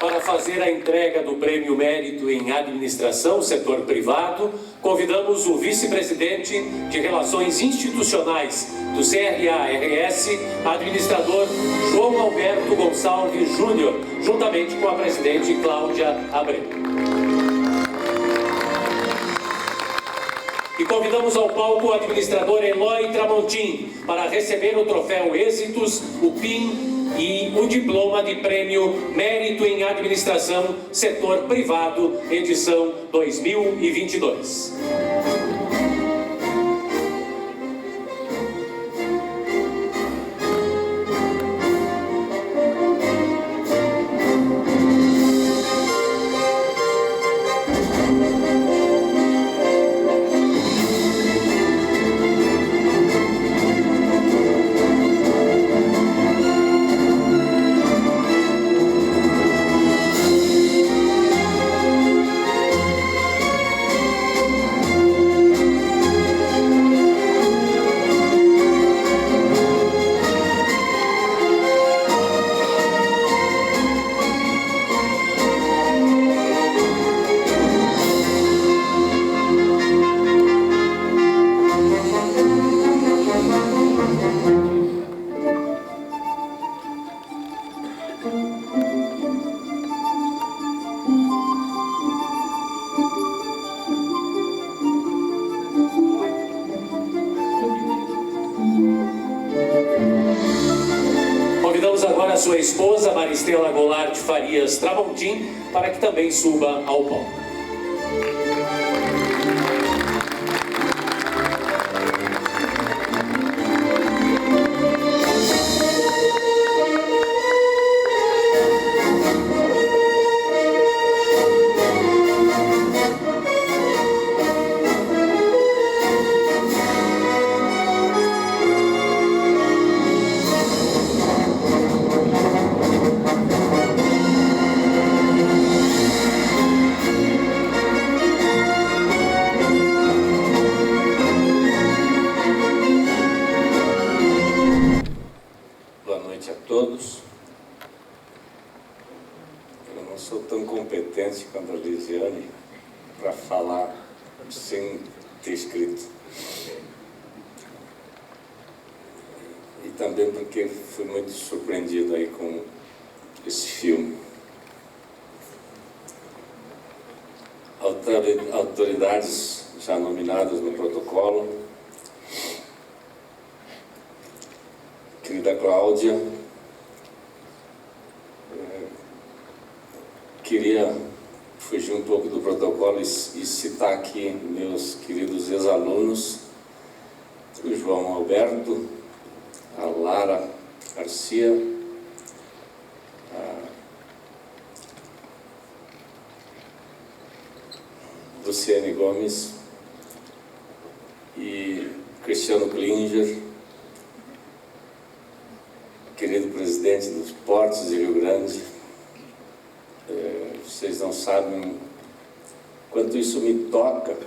Para fazer a entrega do Prêmio Mérito em Administração, Setor Privado, convidamos o Vice-Presidente de Relações Institucionais do CRA-RS, administrador João Alberto Gonçalves Júnior, juntamente com a Presidente Cláudia Abreu. E convidamos ao palco o administrador Eloy Tramontim para receber o troféu Êxitos, o PIN e o diploma de Prêmio Mérito em Administração, Setor Privado, edição 2022. Convidamos agora a sua esposa, Maristela Goulart Farias Tramontim, para que também suba ao palco. Todos. Eu não sou tão competente quanto a Lisiane para falar sem ter escrito. E também porque fui muito surpreendido aí com esse filme. Autoridades já nominadas no protocolo. Querida Cláudia, queria fugir um pouco do protocolo e citar aqui meus queridos ex-alunos, o João Alberto, a Lara Garcia, a Luciane Gomes e Cristiano Klinger, querido presidente dos Portos de Rio Grande. Vocês não sabem quanto isso me toca,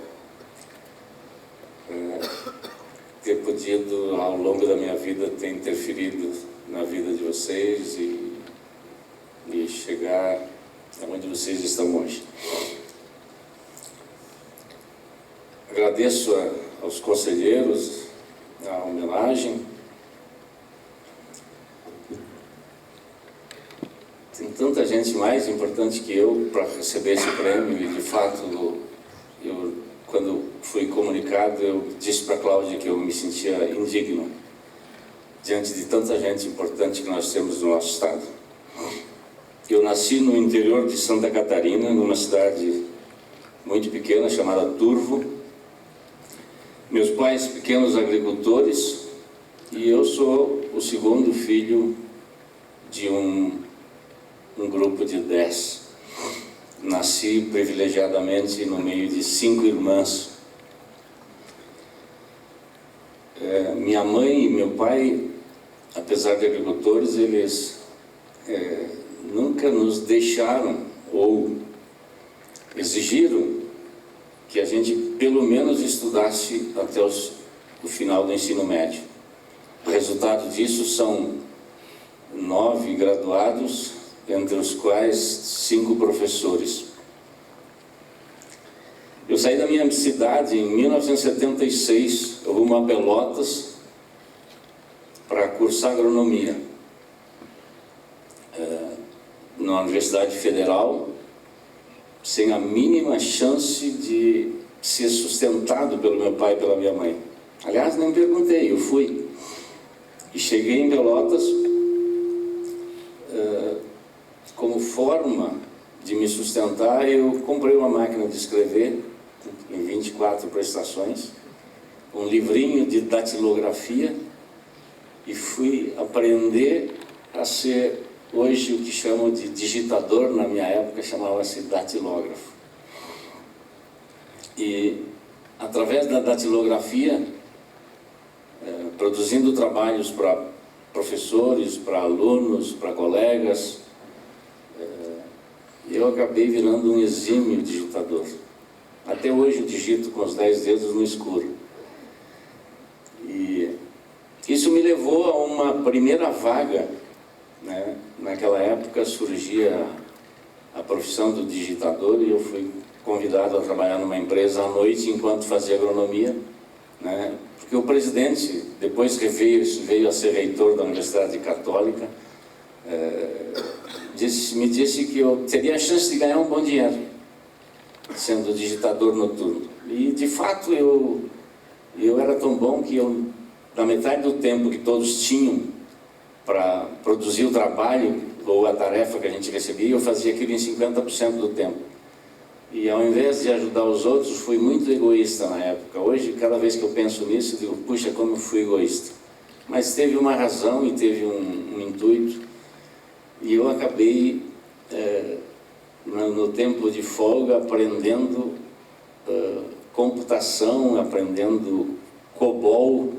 ter podido, ao longo da minha vida, ter interferido na vida de vocês e chegar aonde vocês estão hoje. Agradeço aos conselheiros a homenagem. Tem tanta gente mais importante que eu para receber esse prêmio e, de fato, quando fui comunicado, eu disse para a Cláudia que eu me sentia indigno diante de tanta gente importante que nós temos no nosso estado. Eu nasci no interior de Santa Catarina, numa cidade muito pequena chamada Turvo. Meus pais, pequenos agricultores, e eu sou o segundo filho de um grupo de 10. Nasci privilegiadamente no meio de 5 irmãs. Minha mãe e meu pai, apesar de agricultores, eles nunca nos deixaram ou exigiram que a gente pelo menos estudasse até o final do ensino médio. O resultado disso são 9 graduados, entre os quais 5 professores. Eu saí da minha cidade em 1976, rumo a Pelotas, para cursar agronomia na Universidade Federal, sem a mínima chance de ser sustentado pelo meu pai e pela minha mãe. Aliás, nem perguntei, eu fui. E cheguei em Pelotas, como forma de me sustentar, eu comprei uma máquina de escrever, em 24 prestações, um livrinho de datilografia, e fui aprender a ser, hoje, o que chamam de digitador, na minha época chamava-se datilógrafo. E, através da datilografia, produzindo trabalhos para professores, para alunos, para colegas, eu acabei virando um exímio digitador. Até hoje eu digito com os 10 dedos no escuro. E isso me levou a uma primeira vaga, né? Naquela época surgia a profissão do digitador e eu fui convidado a trabalhar numa empresa à noite enquanto fazia agronomia, né? Porque o presidente, depois que veio a ser reitor da Universidade Católica, me disse que eu teria a chance de ganhar um bom dinheiro sendo digitador noturno. E, de fato, eu era tão bom que eu, na metade do tempo que todos tinham para produzir o trabalho ou a tarefa que a gente recebia, eu fazia aquilo em 50% do tempo. E, ao invés de ajudar os outros, fui muito egoísta na época. Hoje, cada vez que eu penso nisso, eu digo, puxa, como eu fui egoísta. Mas teve uma razão e teve um intuito. E eu acabei, no tempo de folga, aprendendo computação, aprendendo COBOL,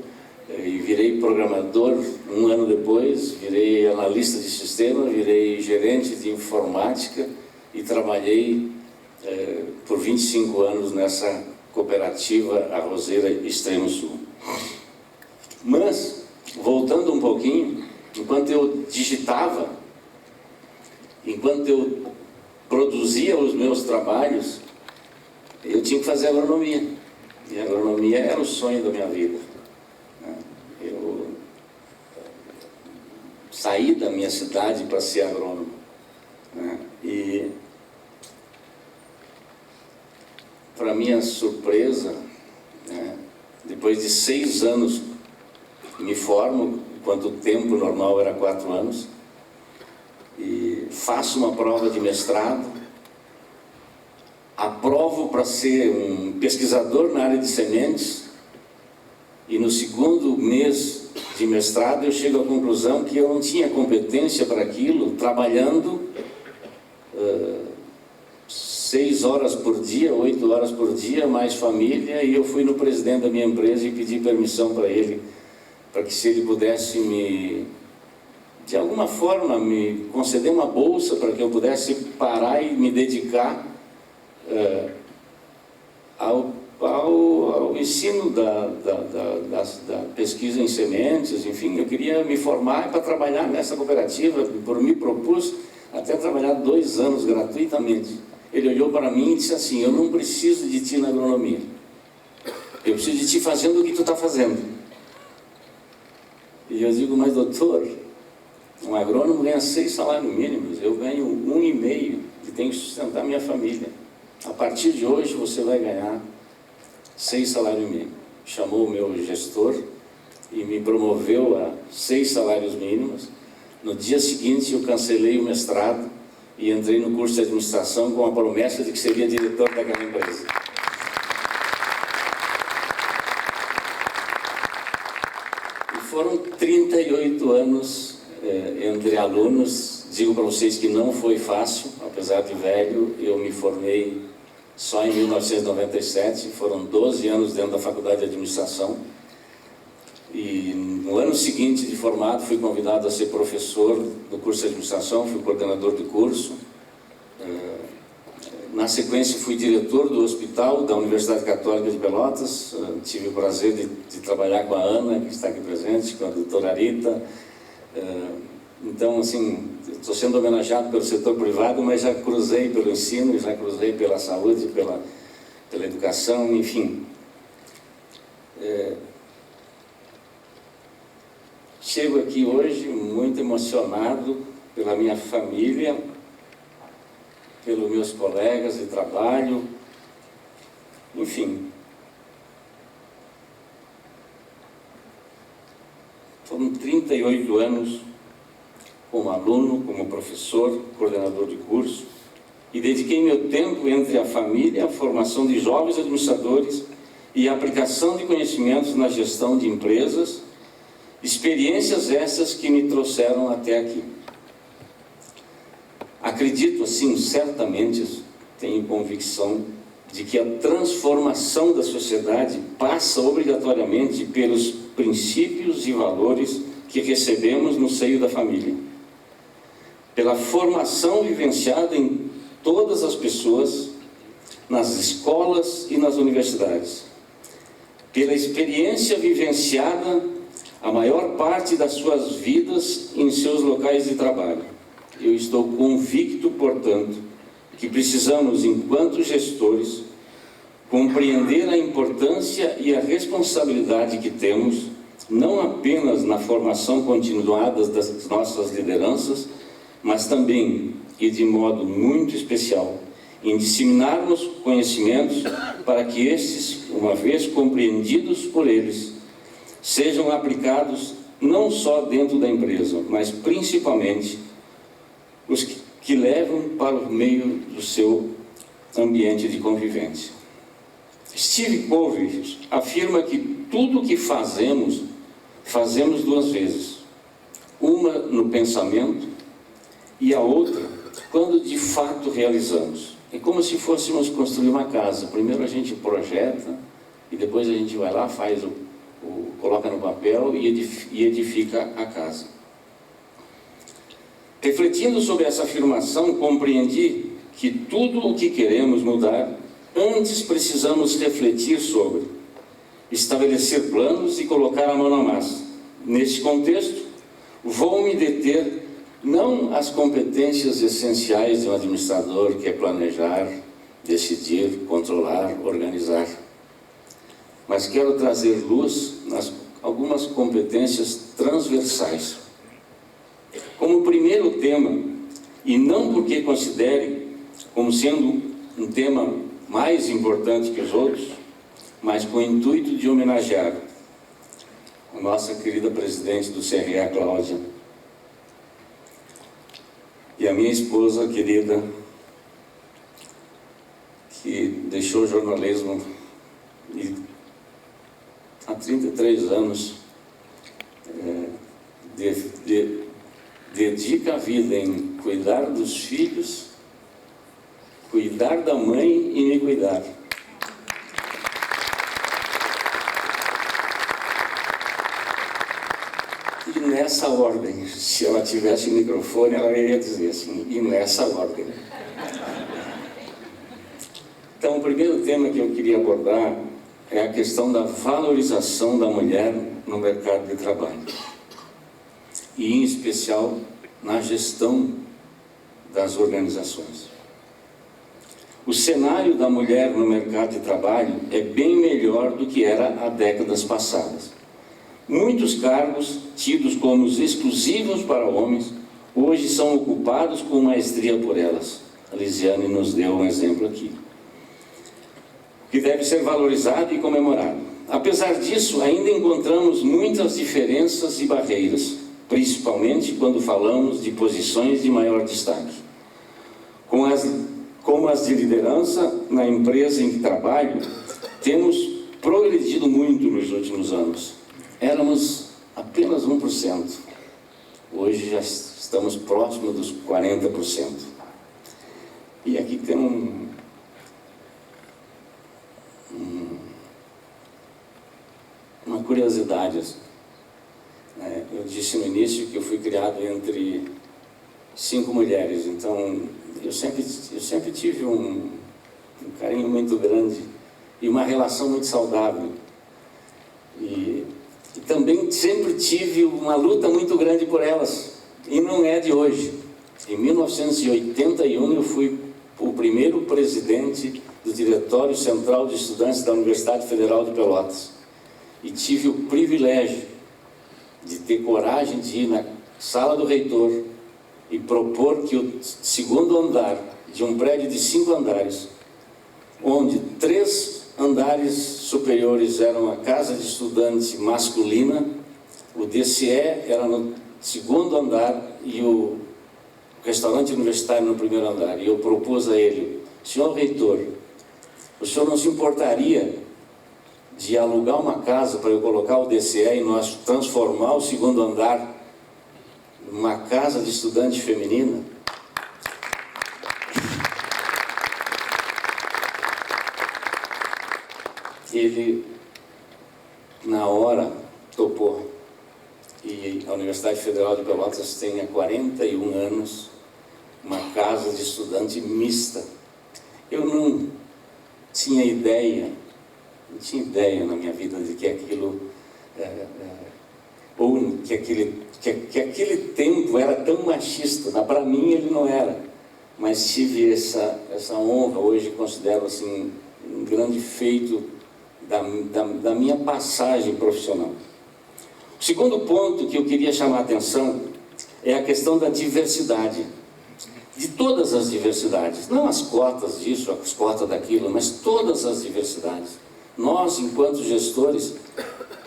e virei programador. Um ano depois, virei analista de sistema, virei gerente de informática e trabalhei por 25 anos nessa cooperativa arrozeira Extremo Sul. Mas, voltando um pouquinho, enquanto eu digitava, enquanto eu produzia os meus trabalhos, eu tinha que fazer agronomia. E a agronomia era o sonho da minha vida. Eu saí da minha cidade para ser agrônomo. E, para minha surpresa, depois de 6 anos, me formo, enquanto o tempo normal era 4 anos, e faço uma prova de mestrado, aprovo para ser um pesquisador na área de sementes, e no segundo mês de mestrado eu chego à conclusão que eu não tinha competência para aquilo, trabalhando 6 horas por dia, 8 horas por dia, mais família, e eu fui no presidente da minha empresa e pedi permissão para ele, para que se ele pudesse de alguma forma, me conceder uma bolsa para que eu pudesse parar e me dedicar ao ensino da pesquisa em sementes. Enfim, eu queria me formar para trabalhar nessa cooperativa, me propus até trabalhar 2 anos gratuitamente. Ele olhou para mim e disse assim, eu não preciso de ti na agronomia, eu preciso de ti fazendo o que tu está fazendo. E eu digo, mas doutor, um agrônomo ganha 6 salários mínimos, eu ganho 1,5 e tenho que sustentar minha família. A partir de hoje você vai ganhar 6 salários mínimos. Chamou o meu gestor e me promoveu a 6 salários mínimos. No dia seguinte eu cancelei o mestrado e entrei no curso de administração com a promessa de que seria diretor daquela empresa. E foram 38 anos entre alunos. Digo para vocês que não foi fácil, apesar de velho. Eu me formei só em 1997, foram 12 anos dentro da faculdade de administração. E no ano seguinte de formado fui convidado a ser professor do curso de administração, fui coordenador de curso. Na sequência fui diretor do hospital da Universidade Católica de Pelotas. Tive o prazer de trabalhar com a Ana, que está aqui presente, com a doutora Arita. Então, assim, estou sendo homenageado pelo setor privado, mas já cruzei pelo ensino, já cruzei pela saúde, pela educação, enfim. Chego aqui hoje muito emocionado pela minha família, pelos meus colegas de trabalho, enfim. Foram 38 anos como aluno, como professor, coordenador de curso, e dediquei meu tempo entre a família, a formação de jovens administradores e a aplicação de conhecimentos na gestão de empresas, experiências essas que me trouxeram até aqui. Acredito, assim, certamente, tenho convicção de que a transformação da sociedade passa obrigatoriamente pelos princípios e valores que recebemos no seio da família, pela formação vivenciada em todas as pessoas, nas escolas e nas universidades, pela experiência vivenciada a maior parte das suas vidas em seus locais de trabalho. Eu estou convicto, portanto, que precisamos, enquanto gestores, compreender a importância e a responsabilidade que temos, não apenas na formação continuada das nossas lideranças, mas também, e de modo muito especial, em disseminarmos conhecimentos para que estes, uma vez compreendidos por eles, sejam aplicados não só dentro da empresa, mas principalmente os que levam para o meio do seu ambiente de convivência. Steve Covey afirma que tudo o que fazemos, fazemos duas vezes. Uma no pensamento e a outra quando de fato realizamos. É como se fôssemos construir uma casa. Primeiro a gente projeta e depois a gente vai lá, faz coloca no papel e edifica a casa. Refletindo sobre essa afirmação, compreendi que tudo o que queremos mudar, antes precisamos refletir sobre, estabelecer planos e colocar a mão na massa. Neste contexto, vou me deter não às competências essenciais de um administrador, que é planejar, decidir, controlar, organizar, mas quero trazer luz nas algumas competências transversais. Como primeiro tema, e não porque considere como sendo um tema mais importante que os outros, mas com o intuito de homenagear a nossa querida presidente do CRA, Cláudia, e a minha esposa querida, que deixou o jornalismo e há 33 anos dedica a vida em cuidar dos filhos, cuidar da mãe e me cuidar. E nessa ordem, se ela tivesse o microfone, ela iria dizer assim, e nessa ordem. Então, o primeiro tema que eu queria abordar é a questão da valorização da mulher no mercado de trabalho. E, em especial, na gestão das organizações. O cenário da mulher no mercado de trabalho é bem melhor do que era há décadas passadas. Muitos cargos, tidos como exclusivos para homens, hoje são ocupados com maestria por elas. A Lisiane nos deu um exemplo aqui, que deve ser valorizado e comemorado. Apesar disso, ainda encontramos muitas diferenças e barreiras, principalmente quando falamos de posições de maior destaque. Como as de liderança na empresa em que trabalho, temos progredido muito nos últimos anos. Éramos apenas 1%. Hoje já estamos próximos dos 40%. E aqui tem uma curiosidade. Eu disse no início que eu fui criado entre 5 mulheres, então eu sempre tive um carinho muito grande e uma relação muito saudável. E também sempre tive uma luta muito grande por elas, E não é de hoje. Em 1981 eu fui o primeiro presidente do Diretório Central de Estudantes da Universidade Federal de Pelotas. E tive o privilégio de ter coragem de ir na sala do reitor e propor que o segundo andar de um prédio de 5 andares, onde 3 andares superiores eram a casa de estudante masculina, o DCE era no segundo andar e o restaurante universitário no primeiro andar. E eu propus a ele: senhor reitor, o senhor não se importaria de alugar uma casa para eu colocar o DCE e nós transformar o segundo andar numa casa de estudante feminina? Ele, na hora, topou. E a Universidade Federal de Pelotas tem há 41 anos uma casa de estudante mista. Eu não tinha ideia na minha vida de que aquilo, ou que aquele tempo era tão machista. Para mim ele não era, mas tive essa honra. Hoje considero assim um grande feito da minha passagem profissional. O segundo ponto que eu queria chamar a atenção é a questão da diversidade, de todas as diversidades, não as cotas disso, as cotas daquilo, mas todas as diversidades. Nós, enquanto gestores,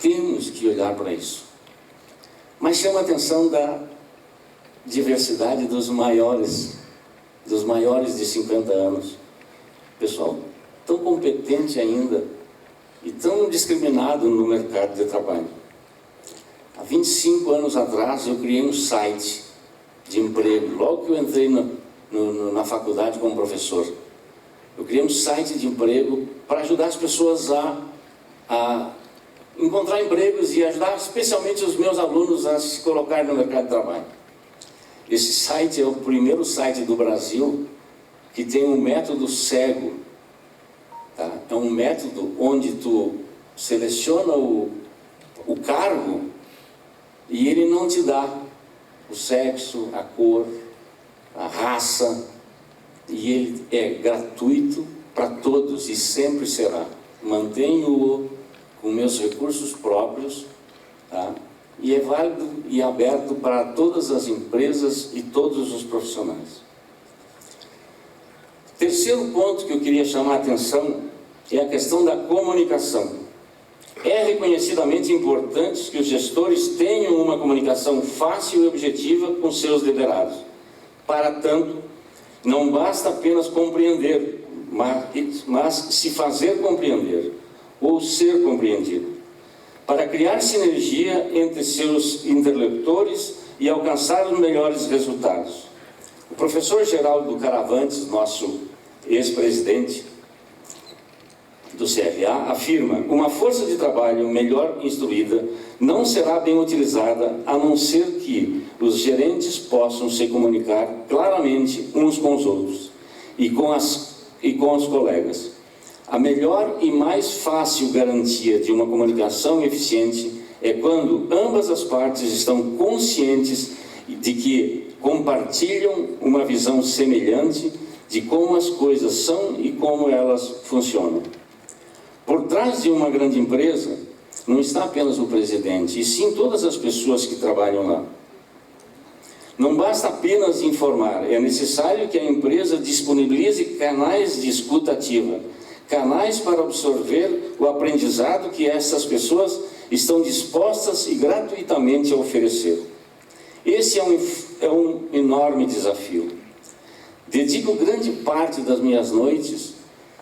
temos que olhar para isso. Mas chama a atenção da diversidade dos maiores de 50 anos. Pessoal tão competente ainda e tão discriminado no mercado de trabalho. Há 25 anos atrás eu criei um site de emprego, logo que eu entrei na faculdade como professor. Eu criei um site de emprego para ajudar as pessoas a encontrar empregos e ajudar especialmente os meus alunos a se colocar no mercado de trabalho. Esse site é o primeiro site do Brasil que tem um método cego. Tá? É um método onde tu seleciona o cargo e ele não te dá o sexo, a cor, a raça, e ele é gratuito para todos e sempre será. Mantenho-o com meus recursos próprios, tá? E é válido e aberto para todas as empresas e todos os profissionais. Terceiro ponto que eu queria chamar a atenção é a questão da comunicação. É reconhecidamente importante que os gestores tenham uma comunicação fácil e objetiva com seus liderados. Para tanto, não basta apenas compreender, mas se fazer compreender ou ser compreendido, para criar sinergia entre seus interlocutores e alcançar os melhores resultados. O professor Geraldo Caravantes, nosso ex-presidente do CRA, afirma: uma força de trabalho melhor instruída não será bem utilizada a não ser que os gerentes possam se comunicar claramente uns com os outros e com os colegas. A melhor e mais fácil garantia de uma comunicação eficiente é quando ambas as partes estão conscientes de que compartilham uma visão semelhante de como as coisas são e como elas funcionam. Por trás de uma grande empresa não está apenas o presidente, e sim todas as pessoas que trabalham lá. Não basta apenas informar, é necessário que a empresa disponibilize canais de escuta ativa, canais para absorver o aprendizado que essas pessoas estão dispostas e gratuitamente a oferecer. Esse é um enorme desafio. Dedico grande parte das minhas noites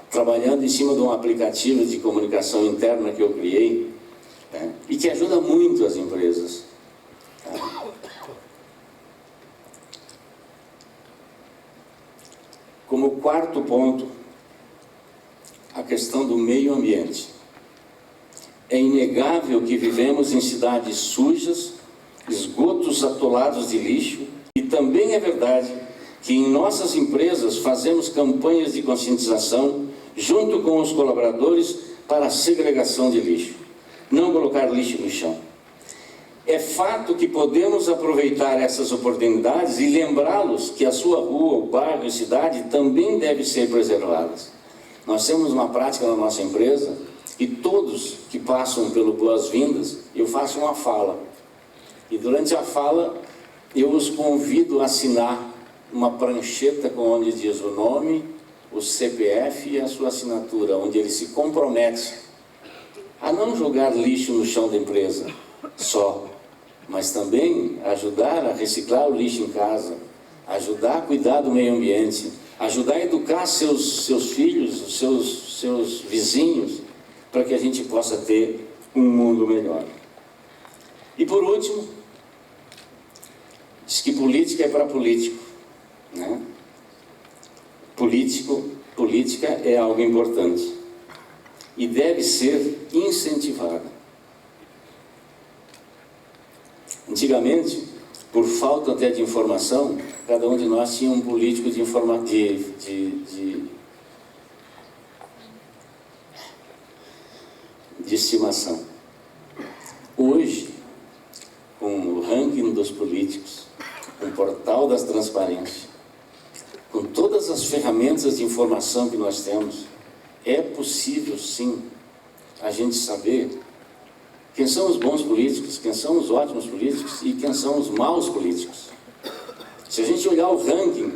trabalhando em cima de um aplicativo de comunicação interna que eu criei, e que ajuda muito as empresas. Como quarto ponto, a questão do meio ambiente. É inegável que vivemos em cidades sujas, esgotos atolados de lixo, e também é verdade que em nossas empresas fazemos campanhas de conscientização junto com os colaboradores para a segregação de lixo. Não colocar lixo no chão. É fato que podemos aproveitar essas oportunidades e lembrá-los que a sua rua, o bairro e cidade também devem ser preservadas. Nós temos uma prática na nossa empresa e todos que passam pelo Boas-Vindas, eu faço uma fala. E durante a fala, eu os convido a assinar uma prancheta com onde diz o nome, o CPF e a sua assinatura, onde ele se compromete a não jogar lixo no chão da empresa só, mas também ajudar a reciclar o lixo em casa, ajudar a cuidar do meio ambiente, ajudar a educar seus filhos, os seus vizinhos, para que a gente possa ter um mundo melhor. E por último, diz que política é para político, né? Política é algo importante e deve ser incentivada. Antigamente, por falta até de informação, cada um de nós tinha um político de estimação. Hoje, com o ranking dos políticos, com o portal das transparências, com todas as ferramentas de informação que nós temos, é possível sim a gente saber quem são os bons políticos, quem são os ótimos políticos e quem são os maus políticos. Se a gente olhar o ranking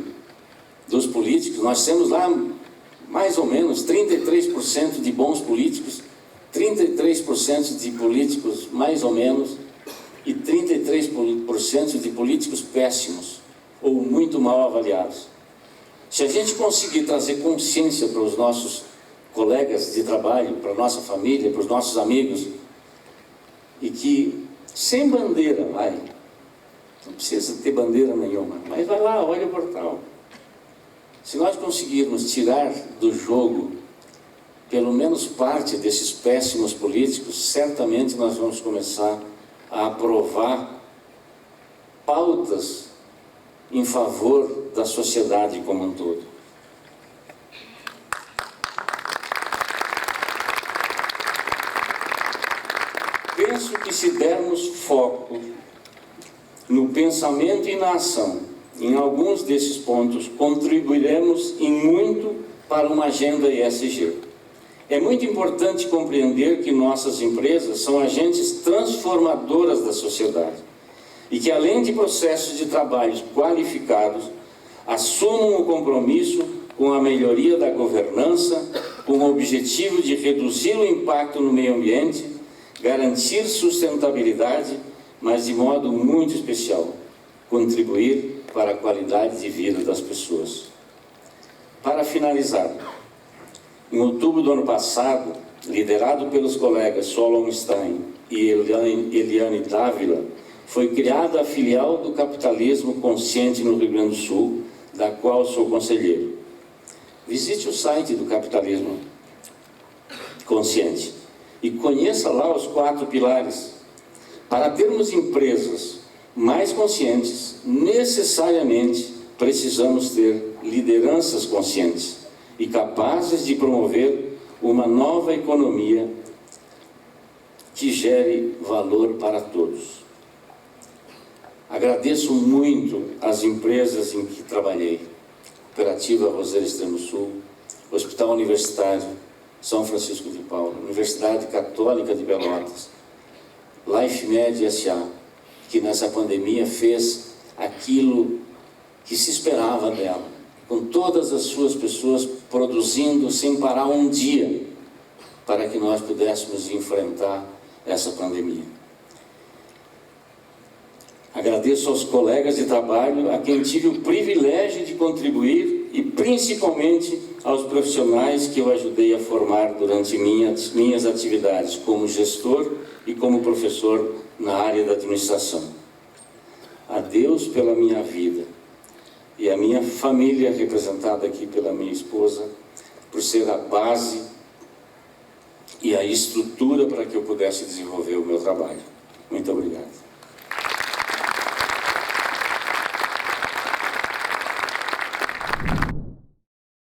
dos políticos, nós temos lá mais ou menos 33% de bons políticos, 33% de políticos mais ou menos e 33% de políticos péssimos ou muito mal avaliados. Se a gente conseguir trazer consciência para os nossos colegas de trabalho, para a nossa família, para os nossos amigos, e que sem bandeira, não precisa ter bandeira nenhuma, mas vai lá, olha o portal. Se nós conseguirmos tirar do jogo pelo menos parte desses péssimos políticos, certamente nós vamos começar a aprovar pautas em favor da sociedade como um todo. Penso que se dermos foco no pensamento e na ação, em alguns desses pontos, contribuiremos em muito para uma agenda ESG. É muito importante compreender que nossas empresas são agentes transformadoras da sociedade e que, além de processos de trabalho qualificados, assumam o compromisso com a melhoria da governança, com o objetivo de reduzir o impacto no meio ambiente, garantir sustentabilidade, mas de modo muito especial, contribuir para a qualidade de vida das pessoas. Para finalizar, em outubro do ano passado, liderado pelos colegas Solon Stein e Eliane Dávila, foi criada a filial do Capitalismo Consciente no Rio Grande do Sul, da qual sou conselheiro. Visite o site do Capitalismo Consciente e conheça lá os 4 pilares. Para termos empresas mais conscientes, necessariamente precisamos ter lideranças conscientes e capazes de promover uma nova economia que gere valor para todos. Agradeço muito as empresas em que trabalhei: Cooperativa Roseira Extremo Sul, Hospital Universitário São Francisco de Paula, Universidade Católica de Pelotas, LifeMed S.A., que nessa pandemia fez aquilo que se esperava dela, com todas as suas pessoas produzindo sem parar um dia, para que nós pudéssemos enfrentar essa pandemia. Agradeço aos colegas de trabalho a quem tive o privilégio de contribuir e principalmente aos profissionais que eu ajudei a formar durante minhas atividades como gestor e como professor na área da administração. A Deus pela minha vida e a minha família, representada aqui pela minha esposa, por ser a base e a estrutura para que eu pudesse desenvolver o meu trabalho. Muito obrigado.